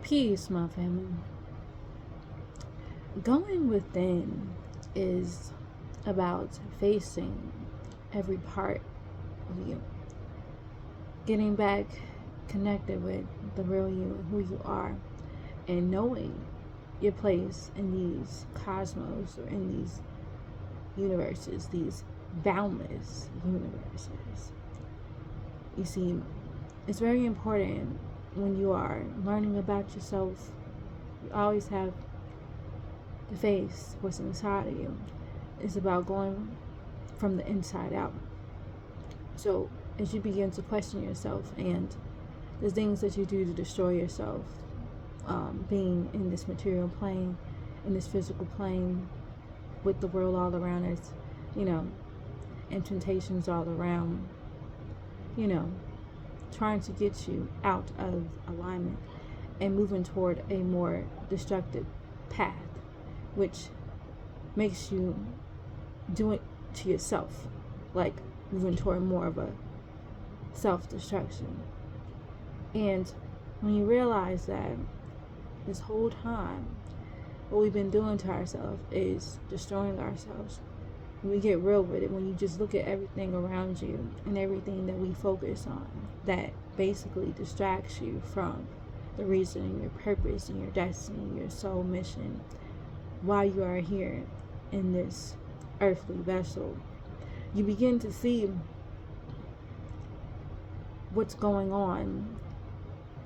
Peace, my family. Going within is about facing every part of you, getting back connected with the real you, who you are, and knowing your place in these cosmos or in these universes, these boundless universes. You see, it's very important when you are learning about yourself. You always have to face what's inside of you. It's about going from the inside out. So, as you begin to question yourself and the things that you do to destroy yourself, being in this material plane, in this physical plane, with the world all around us, you know, and temptations all around, you know, trying to get you out of alignment and moving toward a more destructive path, which makes you do it to yourself, like moving toward more of a self-destruction. And when you realize that this whole time what we've been doing to ourselves is destroying ourselves, when we get real with it, when you just look at everything around you and everything that we focus on that basically distracts you from the reason and your purpose and your destiny, your soul mission, why you are here in this earthly vessel, you begin to see what's going on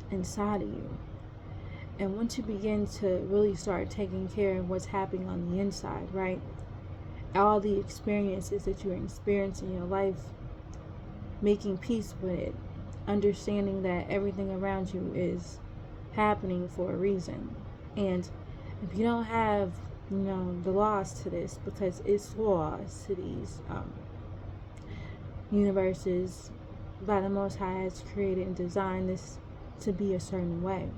inside of you. And once you begin to really start taking care of what's happening on the inside, right? All the experiences that you're experiencing in your life, making peace with it, understanding that everything around you is happening for a reason. And if you don't have, the laws to this, because it's laws to these universes by the Most High has created and designed this to be a certain way.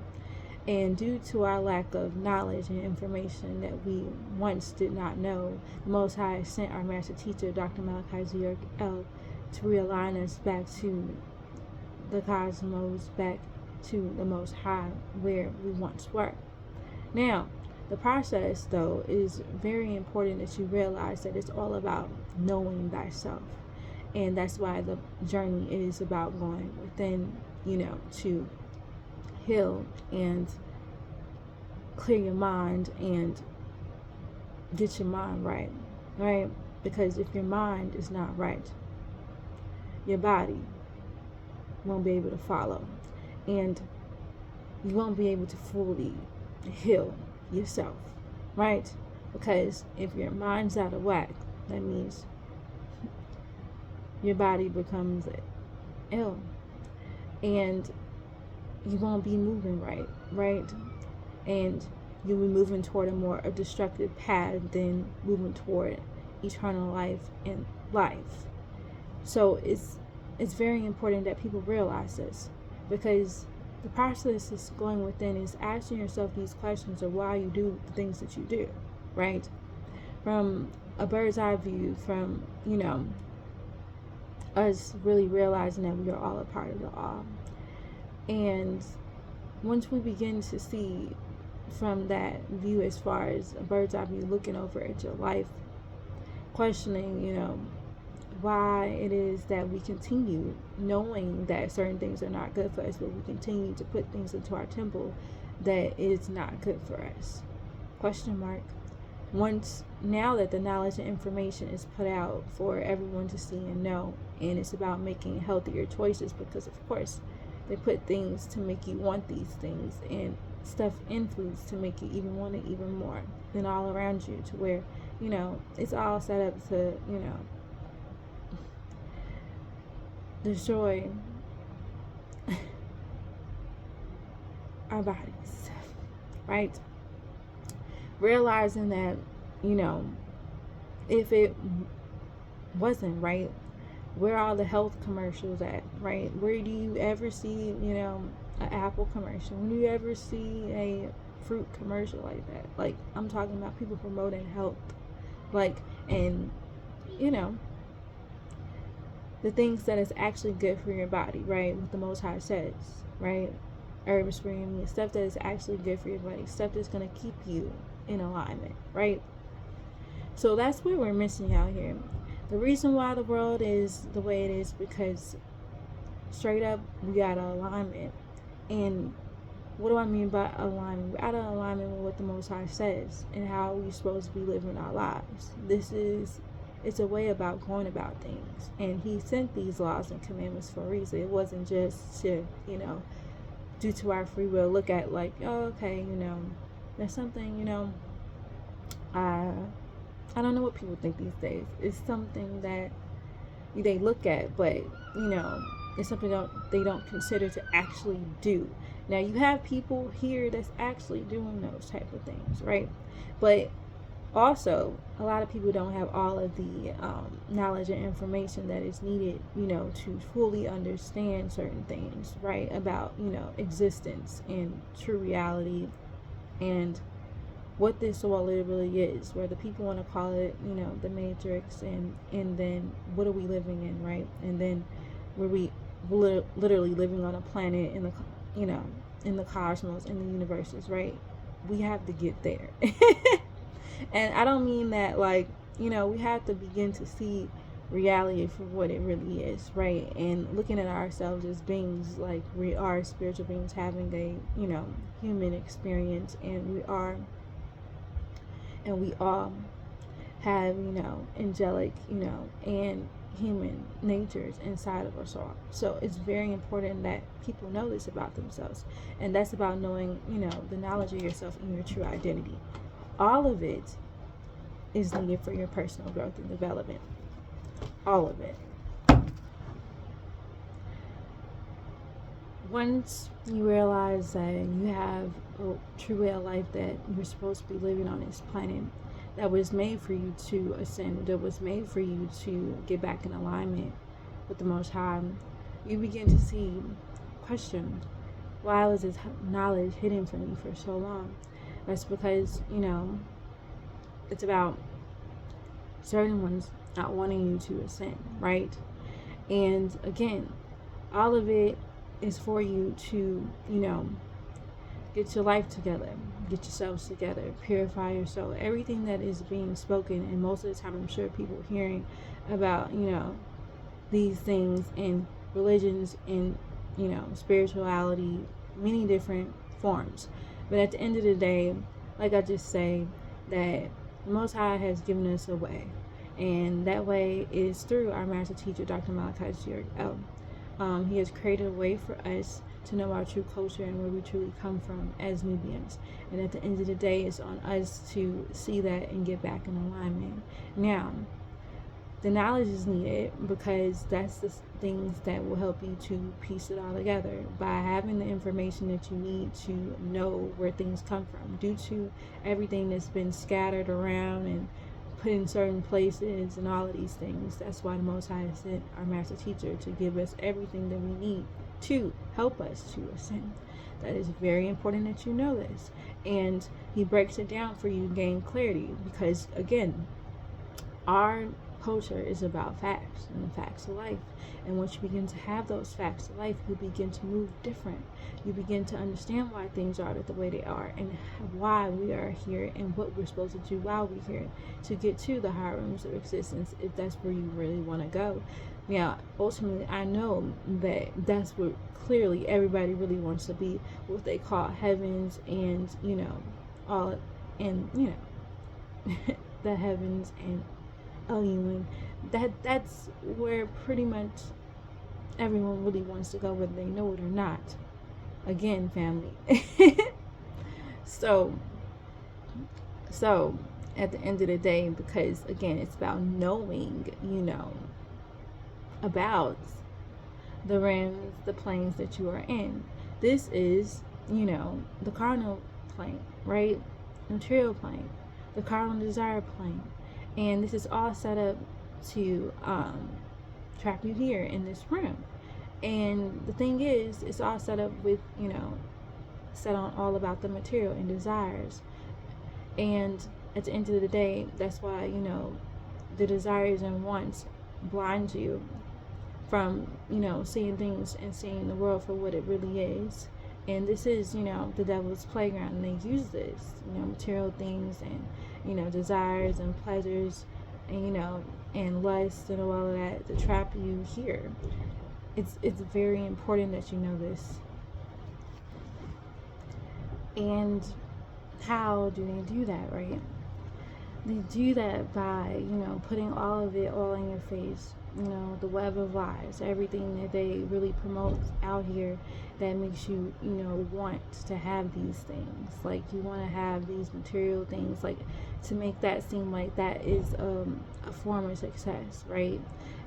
And due to our lack of knowledge and information that we once did not know, the Most High sent our master teacher, Dr. Malachi Z. L., to realign us back to the cosmos, back to the Most High, where we once were. Now, the process, though, is very important that you realize that it's all about knowing thyself. And that's why the journey is about going within, to heal and clear your mind and get your mind right, right? Because if your mind is not right, your body won't be able to follow, and you won't be able to fully heal yourself, right? Because if your mind's out of whack, that means your body becomes ill, and you won't be moving right? And you'll be moving toward a destructive path than moving toward eternal life and life. So it's very important that people realize this, because the process is going within is asking yourself these questions of why you do the things that you do, right? From a bird's eye view, from, us really realizing that we are all a part of the all. And once we begin to see from that view, as far as a bird's eye view, looking over at your life, questioning, why it is that we continue knowing that certain things are not good for us, but we continue to put things into our temple that is not good for us. Question mark. Once, now that the knowledge and information is put out for everyone to see and know, and it's about making healthier choices, because of course they put things to make you want these things, and stuff in foods to make you even want it even more than all around you, to where, it's all set up to, destroy our bodies, right? Realizing that, if it wasn't right, where are the health commercials at, right? Where do you ever see, an Apple commercial? When do you ever see a fruit commercial like that? Like, I'm talking about people promoting health, like, and, the things that is actually good for your body, right? What the Most High says, right? herbs for your meat, stuff that is actually good for your body, stuff that's going to keep you in alignment, right? So that's what we're missing out here. The reason why the world is the way it is because straight up we got alignment. And what do I mean by alignment? We're out of alignment with what the Most High says and how we're supposed to be living our lives. It's a way about going about things. And He sent these laws and commandments for a reason. It wasn't just to, due to our free will, look at like, oh, okay, there's something, I don't know what people think these days. It's something that they look at, but it's something they don't consider to actually do. Now you have people here that's actually doing those type of things, right? But also, a lot of people don't have all of the knowledge and information that is needed, to fully understand certain things, right? About, existence and true reality and what this all really is, whether people want to call it, the matrix, and then what are we living in, right? And then were we literally living on a planet in the, in the cosmos, in the universes, right? We have to get there. And I don't mean that like, we have to begin to see reality for what it really is, right? And looking at ourselves as beings, like we are spiritual beings having a, human experience, and we all have, angelic, and human natures inside of us all. So it's very important that people know this about themselves. And that's about knowing, the knowledge of yourself and your true identity. All of it is needed for your personal growth and development. All of it. Once you realize that you have a true way of life that you're supposed to be living on this planet, that was made for you to ascend, that was made for you to get back in alignment with the Most High, you begin to question, why was this knowledge hidden from me for so long? That's because, it's about certain ones not wanting you to ascend, right? And again, all of it is for you to, get your life together, get yourselves together, purify your soul. Everything that is being spoken, and most of the time I'm sure people hearing about, these things in religions and, spirituality, many different forms. But at the end of the day, like I just say, that the Most High has given us a way. And that way is through our master teacher, Dr. Malachi El. He has created a way for us to know our true culture and where we truly come from as Nubians. And at the end of the day, it's on us to see that and get back in alignment. Now, the knowledge is needed because that's the things that will help you to piece it all together. By having the information that you need to know where things come from, due to everything that's been scattered around and put in certain places and all of these things. That's why the Most High sent our master teacher to give us everything that we need to help us to ascend. That is very important that you know this. And he breaks it down for you to gain clarity, because again, our culture is about facts and the facts of life. And once you begin to have those facts of life, you begin to move different. You begin to understand why things are the way they are, and why we are here, and what we're supposed to do while we're here to get to the higher realms of existence, if that's where you really want to go. Now, ultimately, I know that that's what clearly everybody really wants to be, what they call heavens, and all, and the heavens and Elohim. That's where pretty much everyone really wants to go, whether they know it or not. Again, family. so at the end of the day, because again, it's about knowing, about the realms, the planes that you are in. This is, the carnal plane, right? Material plane, the carnal desire plane. And this is all set up to trap you here in this room. And the thing is, it's all set up with, set on all about the material and desires. And at the end of the day, that's why, the desires and wants blind you from, seeing things and seeing the world for what it really is. And this is, the devil's playground, and they use this, material things and, desires and pleasures and, and lust and all of that to trap you here. It's very important that you know this. And how do they do that, right? They do that by, putting all of it all in your face. The web of lies, everything that they really promote out here that makes you, want to have these things. Like, you want to have these material things, like, to make that seem like that is a form of success, right?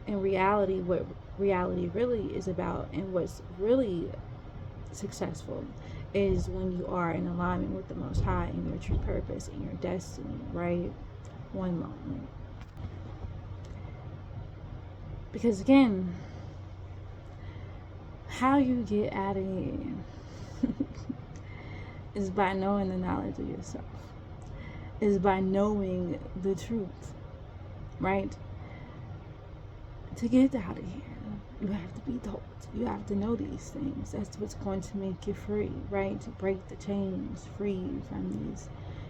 In reality, what reality really is about, and what's really successful, is when you are in alignment with the Most High and your true purpose and your destiny, right? One moment. Because again, how you get out of here is by knowing the knowledge of yourself, is by knowing the truth, right? To get out of here, you have to be told. You have to know these things. That's what's going to make you free, right? To break the chains, free from this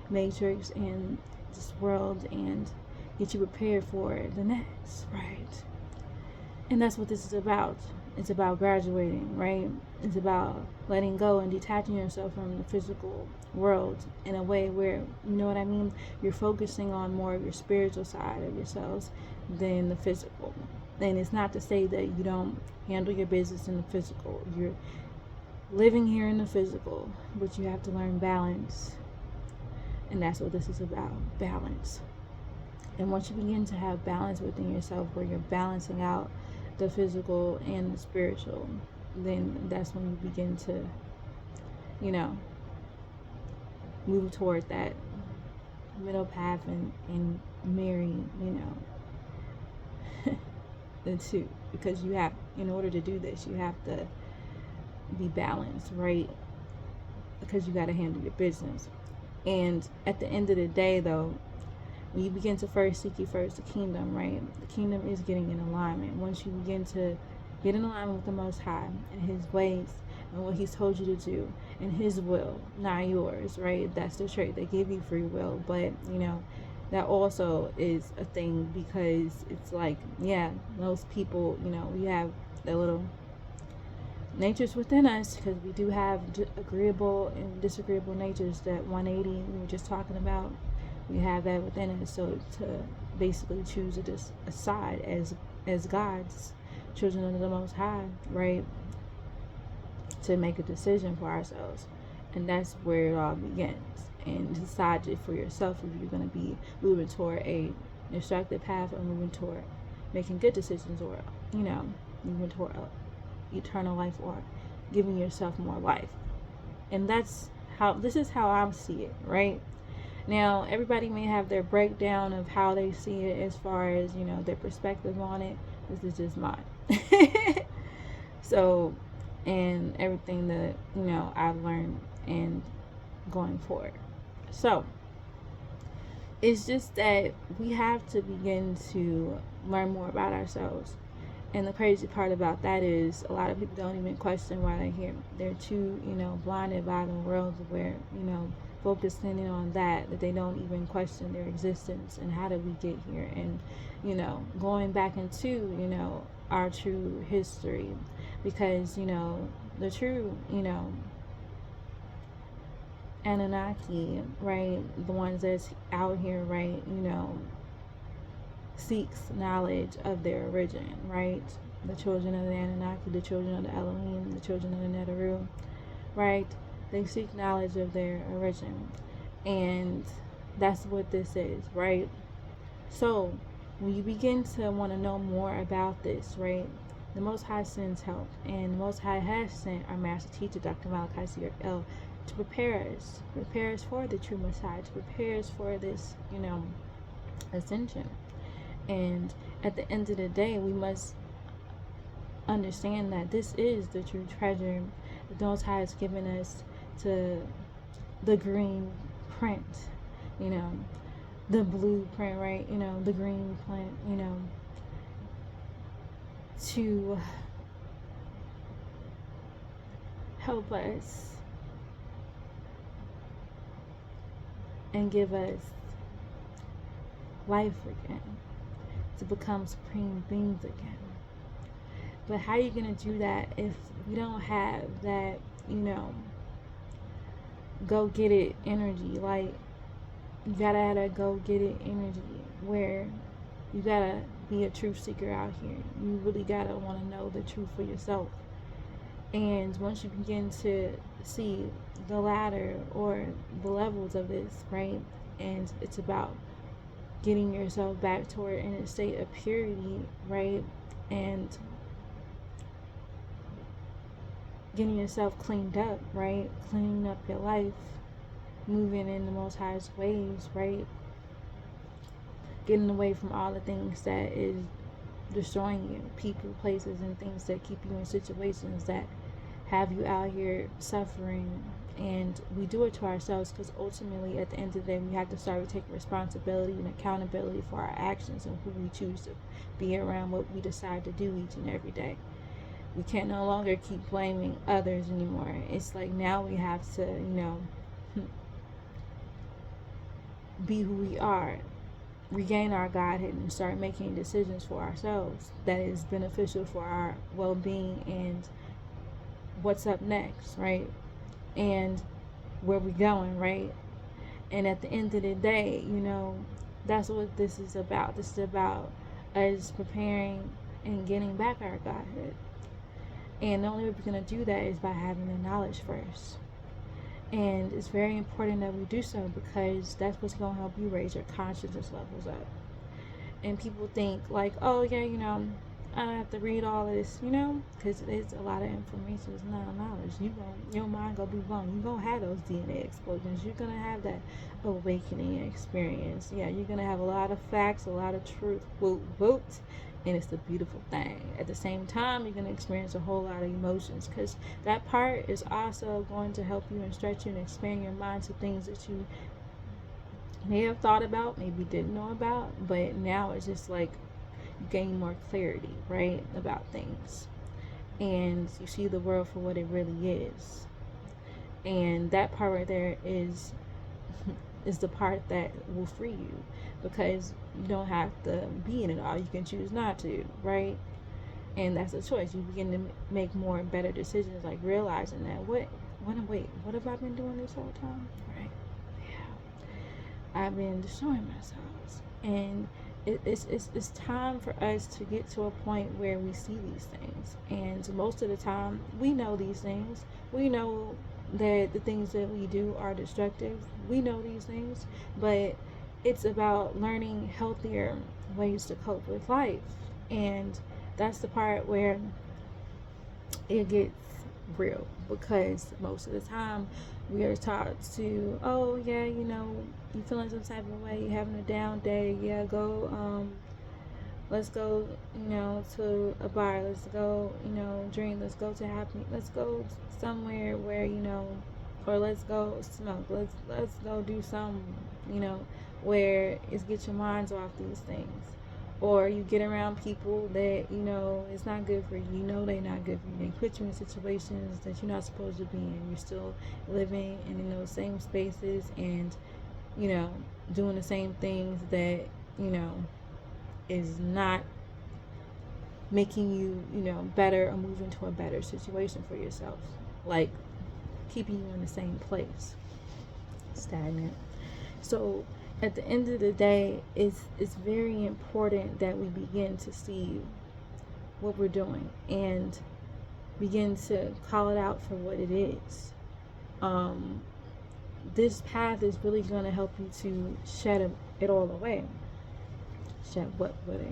matrix and this world, and get you prepared for the next, right? And that's what this is about. It's about graduating, right? It's about letting go and detaching yourself from the physical world in a way where, you know what I mean? You're focusing on more of your spiritual side of yourselves than the physical. And it's not to say that you don't handle your business in the physical. You're living here in the physical, but you have to learn balance. And that's what this is about, balance. And once you begin to have balance within yourself, where you're balancing out the physical and the spiritual, then that's when you begin to, move toward that middle path and marry, the two. Because you have, in order to do this, you have to be balanced, right? Because you got to handle your business. And at the end of the day, though, when you begin to first seek ye first the kingdom, right? The kingdom is getting in alignment. Once you begin to get in alignment with the Most High and His ways and what He's told you to do and His will, not yours, right? That's the trait. They give you free will, but that also is a thing, because it's like, yeah, most people, we have that little natures within us, because we do have agreeable and disagreeable natures. That 180 we were just talking about, we have that within us. So to basically choose a side as God's children of the Most High, right? To make a decision for ourselves, and that's where it all begins. And decide it for yourself if you're going to be moving toward a destructive path, or moving toward making good decisions, or moving toward eternal life, or giving yourself more life. And this is how I see it, right? Now, everybody may have their breakdown of how they see it, as far as, their perspective on it. This is just mine. So, and everything that, I've learned and going forward. So, it's just that we have to begin to learn more about ourselves. And the crazy part about that is, a lot of people don't even question why they're here. They're too, blinded by the world, where, focusing in on that they don't even question their existence and how did we get here, and going back into our true history, because the true Anunnaki, right, the ones that's out here, right, seeks knowledge of their origin, right? The children of the Anunnaki, the children of the Elohim, the children of the Neteru, right? They seek knowledge of their origin. And that's what this is, right? So, when you begin to want to know more about this, right, the Most High sends help. And the Most High has sent our Master Teacher, Dr. Malachi Z. El, to prepare us for the true Messiah, to prepare us for this, ascension. And at the end of the day, we must understand that this is the true treasure that the Most High has given us, to the green print, the blueprint, right? The green print, to help us and give us life again, to become supreme beings again. But how are you going to do that if we don't have that, go get it energy? Like, you gotta have that go get it energy where you gotta be a truth seeker out here. You really gotta want to know the truth for yourself. And once you begin to see the ladder or the levels of this, right? And it's about getting yourself back toward in a state of purity, right? And getting yourself cleaned up, right? Cleaning up your life, moving in the most highest ways, right? Getting away from all the things that is destroying you, people, places, and things that keep you in situations that have you out here suffering. And we do it to ourselves because ultimately at the end of the day we have to start to take responsibility and accountability for our actions and who we choose to be around, what we decide to do each and every day. We can't no longer keep blaming others anymore. It's like now we have to, be who we are, regain our Godhead, and start making decisions for ourselves that is beneficial for our well-being and what's up next, right? And where we going, right? And at the end of the day, that's what this is about. This is about us preparing and getting back our Godhead. And the only way we're going to do that is by having the knowledge first. And it's very important that we do so because that's what's going to help you raise your consciousness levels up. And people think like, oh yeah, I don't have to read all of this, because it's a lot of information. It's not knowledge. Your mind gonna be blown. You're gonna have those DNA explosions. You're gonna have that awakening experience. Yeah, you're gonna have a lot of facts, a lot of truth. Woot. And it's a beautiful thing. At the same time, you're going to experience a whole lot of emotions because that part is also going to help you and stretch you and expand your mind to things that you may have thought about, maybe didn't know about, but now it's just like you gain more clarity, right, about things. And you see the world for what it really is. And that part right there is the part that will free you because you don't have to be in it all. You can choose not to, right? And that's a choice. You begin to make more and better decisions, like realizing that what have I been doing this whole time? Right? Yeah, I've been destroying myself, and it's time for us to get to a point where we see these things. And most of the time, we know these things. We know that the things that we do are destructive. We know these things, but it's about learning healthier ways to cope with life. And that's the part where it gets real because most of the time we are taught to, oh yeah, you feeling some type of way, you having a down day, yeah, go let's go, to a bar, let's go, drink, let's go to happy, let's go somewhere where, or let's go smoke, let's go do something, where it's get your minds off these things. Or you get around people that, it's not good for you. They're not good for you. They put you in situations that you're not supposed to be in. You're still living in those same spaces and, doing the same things that, is not making you, better or moving to a better situation for yourself. Like keeping you in the same place. Stagnant. So at the end of the day, it's very important that we begin to see what we're doing and begin to call it out for what it is. This path is really going to help you to shed it all away. Shed what away?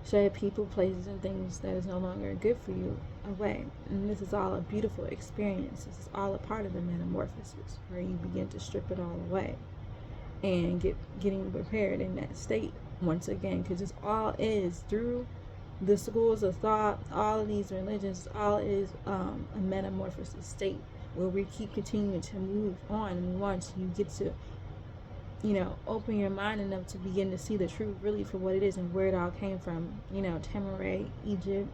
Shed people, places, and things that is no longer good for you away. And this is all a beautiful experience. This is all a part of the metamorphosis where you begin to strip it all away and getting prepared in that state once again, because it's all is through the schools of thought, all of these religions, all is a metamorphosis state where we keep continuing to move on. And once you get to open your mind enough to begin to see the truth really for what it is and where it all came from, Temeray, Egypt,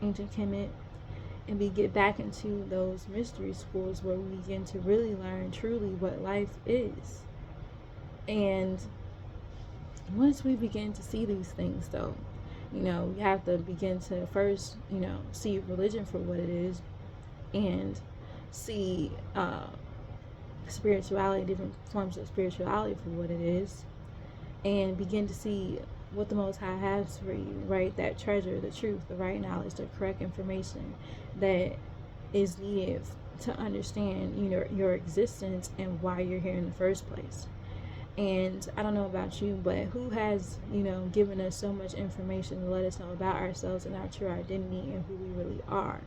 ancient Kemet, And we get back into those mystery schools where we begin to really learn truly what life is. And once we begin to see these things, though, we have to begin to first, see religion for what it is, and see spirituality, different forms of spirituality for what it is, and begin to see what the Most High has for you, right? That treasure, the truth, the right knowledge, the correct information that is needed to understand, your existence and why you're here in the first place. And I don't know about you, but who has, given us so much information to let us know about ourselves and our true identity and who we really are?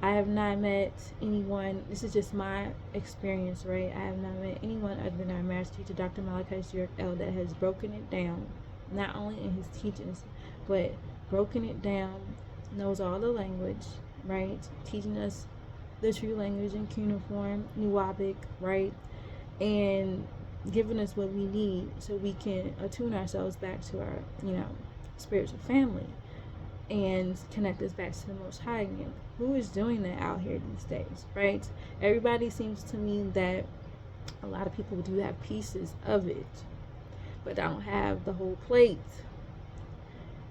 I have not met anyone, this is just my experience, right? I have not met anyone other than our master teacher, Dr. Malachi Z. York, that has broken it down, not only in his teachings, but broken it down, knows all the language, right? Teaching us the true language in cuneiform, Nuwabic, right? And giving us what we need so we can attune ourselves back to our, spiritual family and connect us back to the Most High again. Who is doing that out here these days, right? Everybody seems to me that a lot of people do have pieces of it, but don't have the whole plate.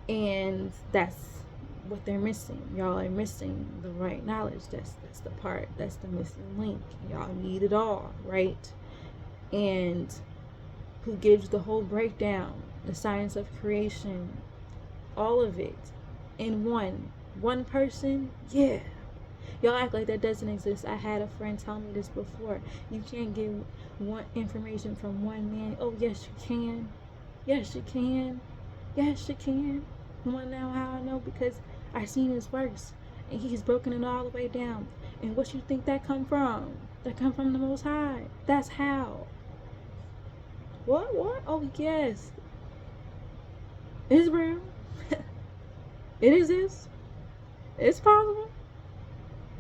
And that's what they're missing. Y'all are missing the right knowledge. That's the part, that's the missing link. Y'all need it all, right? And who gives the whole breakdown, the science of creation, all of it in one person? Yeah. Y'all act like that doesn't exist. I had a friend tell me this before. You can't get one information from one man. Oh, yes, you can. Yes, you can. Yes, you can. You want to know how I know? Because I seen his works, and he's broken it all the way down. And what you think that come from? That come from the Most High. That's how. What? Oh, yes. It's real. It exists. It's possible.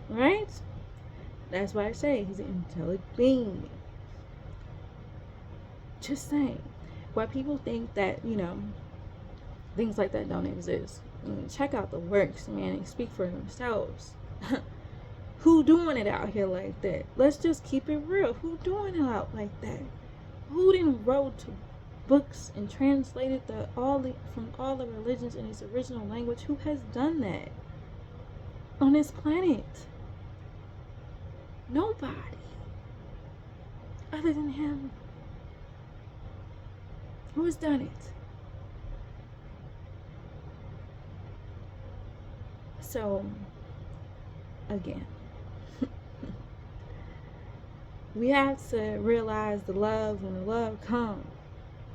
Right? That's why I say he's an intelligent being. Just saying. Why people think that, things like that don't exist. Check out the works, man, and speak for themselves. Who doing it out here like that? Let's just keep it real. Who doing it out like that? Who didn't wrote books and translated from all the religions in its original language? Who has done that on this planet? Nobody other than him. Who has done it? So again, we have to realize the love when the love comes.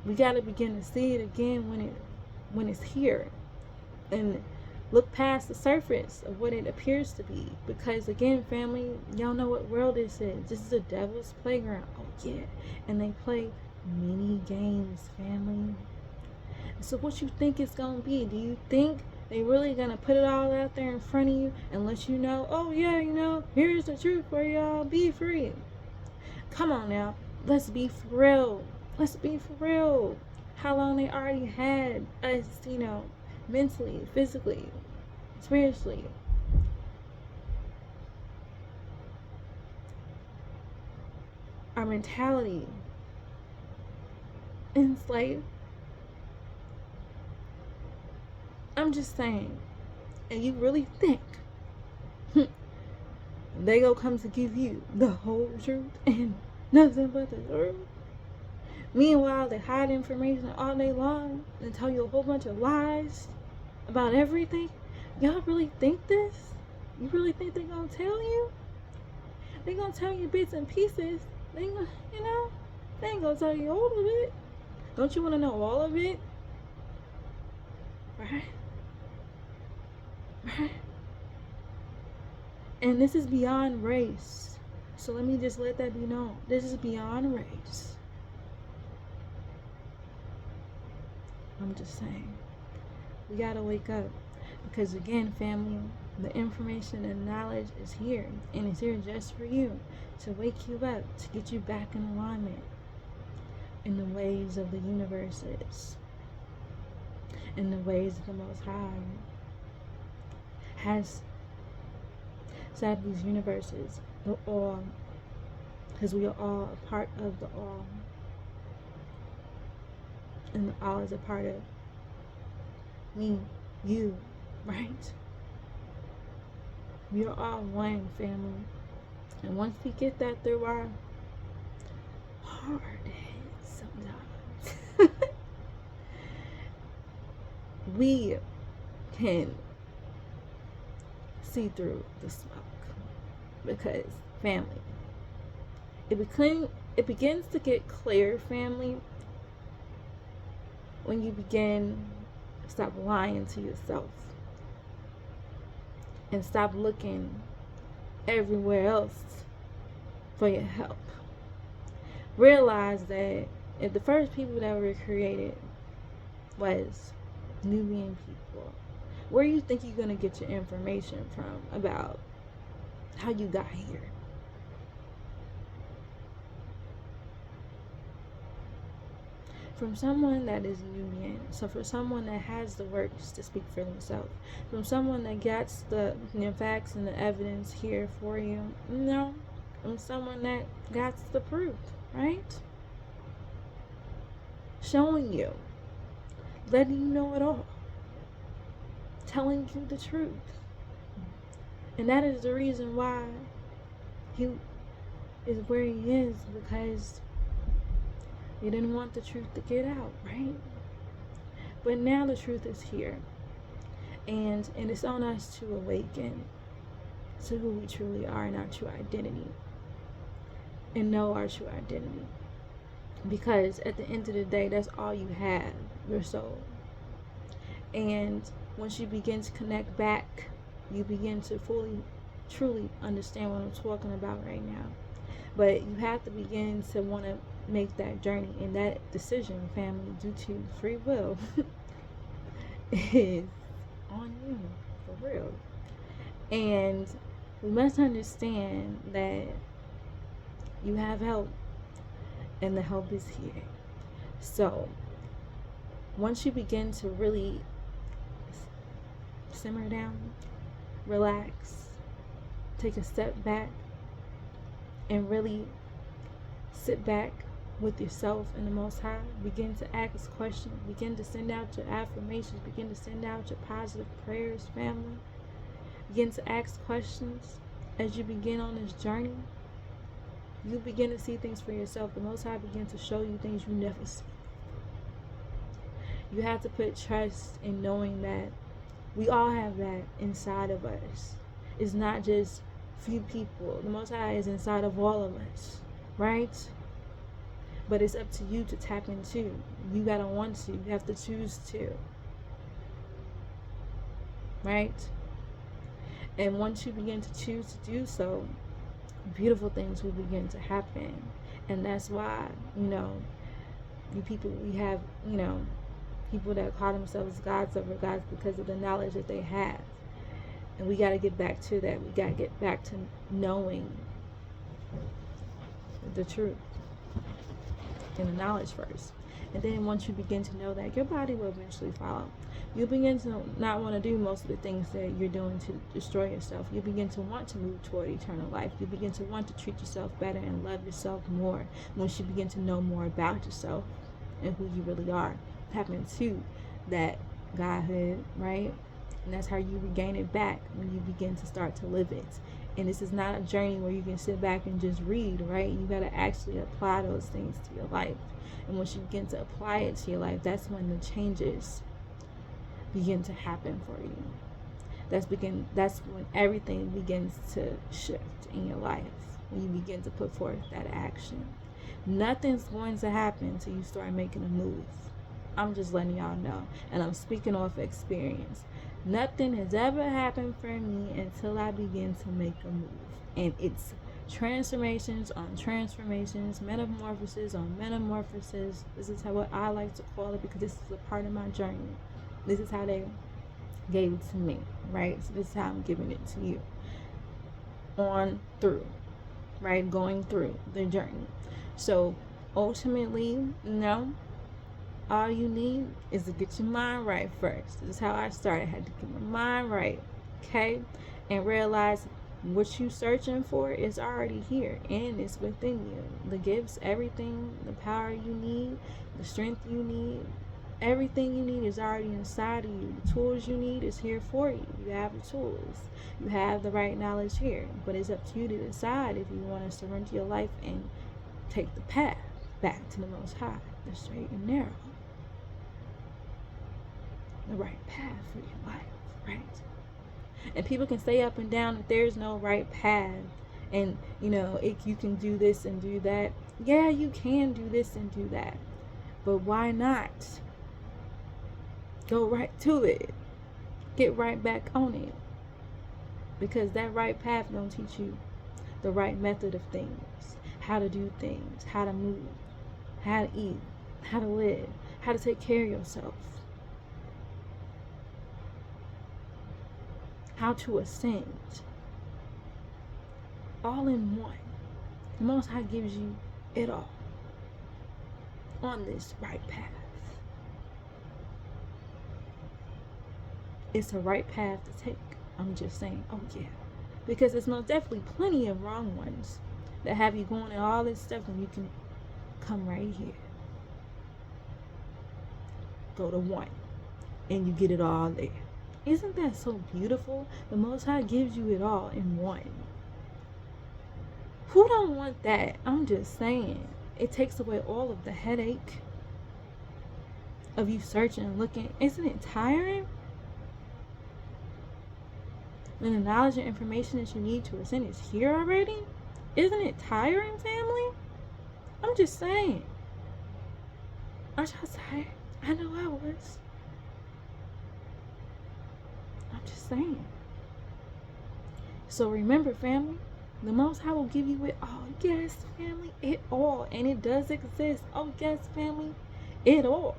We got to begin to see it again when it's here, and look past the surface of what it appears to be. Because again, family, y'all know what world this is. This is a devil's playground. Oh yeah, and they play many games, family. So what you think it's gonna be? Do you think they really gonna put it all out there in front of you and let you know, oh yeah, here's the truth for y'all, be free? Come on now, let's be for real. Let's be for real. How long they already had us, mentally, physically, spiritually. Our mentality enslaved. I'm just saying. And you really think they gonna come to give you the whole truth and nothing but the truth? Meanwhile, they hide information all day long and tell you a whole bunch of lies about everything. Y'all really think this? You really think they're gonna tell you? They're gonna tell you bits and pieces. They ain't gonna, they ain't gonna tell you all of it. Don't you want to know all of it? Right? Right? And this is beyond race. So let me just let that be known. This is beyond race. I'm just saying. We gotta wake up. Because again, family, the information and knowledge is here. And it's here just for you. To wake you up. To get you back in alignment. In the ways of the universes. In the ways of the Most High. Has inside these universes, the all, because we are all a part of the all, and the all is a part of me, you, right? We are all one family, and once we get that through our hard heads sometimes, we can see through the smoke, because family, it begins to get clear, family, when you begin to stop lying to yourself and stop looking everywhere else for your help. Realize that if the first people that were created was Nubian people, where do you think you're going to get your information from about how you got here? From someone that is Nubian. So for someone that has the works to speak for themselves. From someone that gets the facts and the evidence here for you. No. From someone that got the proof, right? Showing you. Letting you know it all. Telling you the truth. And that is the reason why he is where he is, because he didn't want the truth to get out, right? But now the truth is here. And it's on us to awaken to who we truly are and our true identity. And know our true identity. Because at the end of the day, that's all you have, your soul. And once you begin to connect back, you begin to fully, truly understand what I'm talking about right now. But you have to begin to want to make that journey, and that decision, family, due to free will, is on you, for real. And we must understand that you have help, and the help is here. So once you begin to really simmer down, relax, take a step back, and really sit back with yourself and the Most High, begin to ask questions, begin to send out your affirmations, begin to send out your positive prayers, family. Begin to ask questions as you begin on this journey. You begin to see things for yourself. The Most High begins to show you things you never see. You have to put trust in knowing that we all have that inside of us. It's not just few people. The Most High is inside of all of us, right? But it's up to you to tap into. You gotta want to. You have to choose to, right? And once you begin to choose to do so, beautiful things will begin to happen. And that's why, you people, we have, people that call themselves gods over gods because of the knowledge that they have. And we got to get back to that. We got to get back to knowing the truth and the knowledge first. And then once you begin to know that, your body will eventually follow. You begin to not want to do most of the things that you're doing to destroy yourself. You begin to want to move toward eternal life. You begin to want to treat yourself better and love yourself more once you begin to know more about yourself and who you really are. Tap into that Godhood, right? And that's how you regain it back when you begin to start to live it. And this is not a journey where you can sit back and just read, right? You got to actually apply those things to your life. And once you begin to apply it to your life, that's when the changes begin to happen for you. That's when everything begins to shift in your life. When you begin to put forth that action. Nothing's going to happen until you start making a move. I'm just letting y'all know. And I'm speaking off experience. Nothing has ever happened for me until I begin to make a move. And it's transformations on transformations, metamorphosis on metamorphosis. This is what I like to call it, because this is a part of my journey. This is how they gave it to me, right? So this is how I'm giving it to you. On through, right? Going through the journey. So ultimately, all you need is to get your mind right first. This is how I started. I had to get my mind right, okay? And realize What you searching for is already here and it's within you. The gifts, everything, the power you need, the strength you need, everything you need is already inside of you. The tools you need is here for you. You have the tools. You have the right knowledge here. But it's up to you to decide if you want to surrender your life and take the path back to the Most High, the straight and narrow. The right path for your life, right? And people can say up and down that there's no right path, and you can do this and do that. Yeah, you can do this and do that, but why not go right to it? Get right back on it, because that right path gonna teach you the right method of things, how to do things, how to move, how to eat, how to live, how to take care of yourself, how to ascend, all in one. The Most High gives you it all on this right path. It's a right path to take. I'm just saying, oh yeah, because there's most definitely plenty of wrong ones that have you going and all this stuff, and you can come right here, go to one, and you get it all there. Isn't that so beautiful? The Most High gives you it all in one. Who don't want that? I'm just saying. It takes away all of the headache of you searching and looking. Isn't it tiring? And the knowledge and information that you need to ascend is here already? Isn't it tiring, family? I'm just saying. Aren't y'all tired? I know I was. I'm just saying. So remember, family, the Most High will give you it all. Yes, family, it all. And it does exist. Oh, yes, family, it all.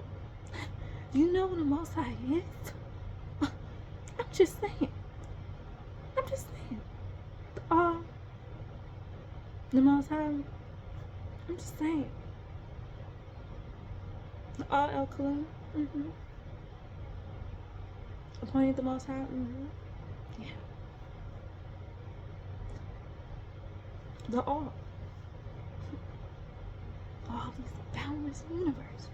You know what the Most High is? I'm just saying. I'm just saying. The Most High. I'm just saying. The All El Kalim. Appointed the Most High. Yeah. The All. All these boundless universes.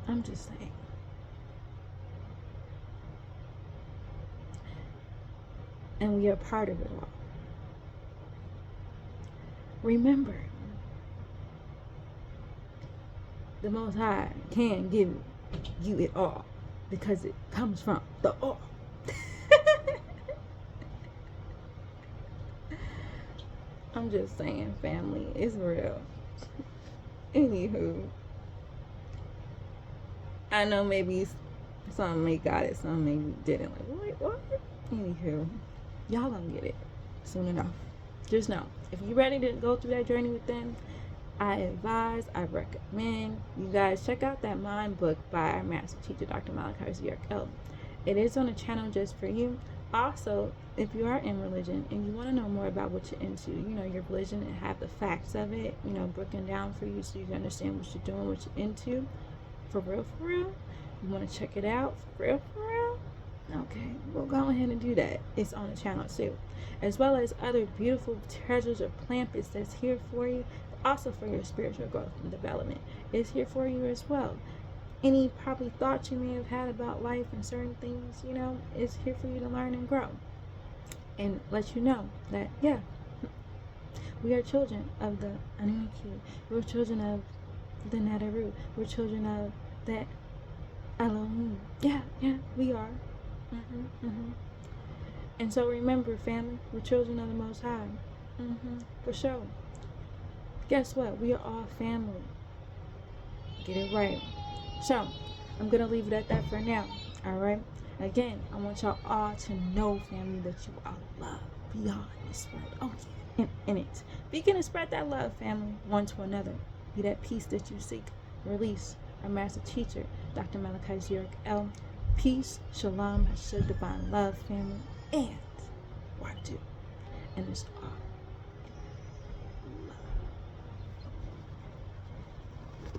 I'm just saying. And we are part of it all. Remember, the Most High can give you it all because it comes from the all. I'm just saying, family, it's real. Anywho, I know maybe some may got it, some maybe didn't. Like, wait, what? Anywho, y'all gonna get it soon enough. Just know, if you're ready to go through that journey within, I recommend you guys check out that Mind book by our master teacher, Dr. Malachi Z.R.L. It is on the channel just for you. Also, if you are in religion and you want to know more about what you're into, your religion, and have the facts of it, broken down for you so you can understand what you're doing, what you're into, for real, you want to check it out, for real, okay, well, go ahead and do that. It's on the channel too, as well as other beautiful treasures of pamphlets that's here for you, also for your spiritual growth and development. It's here for you as well. Any probably thoughts you may have had about life and certain things, it's here for you to learn and grow, and let you know that, yeah, we are children of the Anunnaki. We're children of the Nadaru. We're children of that Elohim. Yeah, we are. And so remember, family, we're children of the Most High. For sure. Guess what? We are all family. Get it right. So, I'm going to leave it at that for now. Alright? Again, I want y'all all to know, family, that you are loved beyond this world. Oh, yeah. In it. Begin to spread that love, family, one to another. Be that peace that you seek. Release our master teacher, Dr. Malachi Z.R.L. Peace, shalom, divine love, family, and Wadu. And it's all.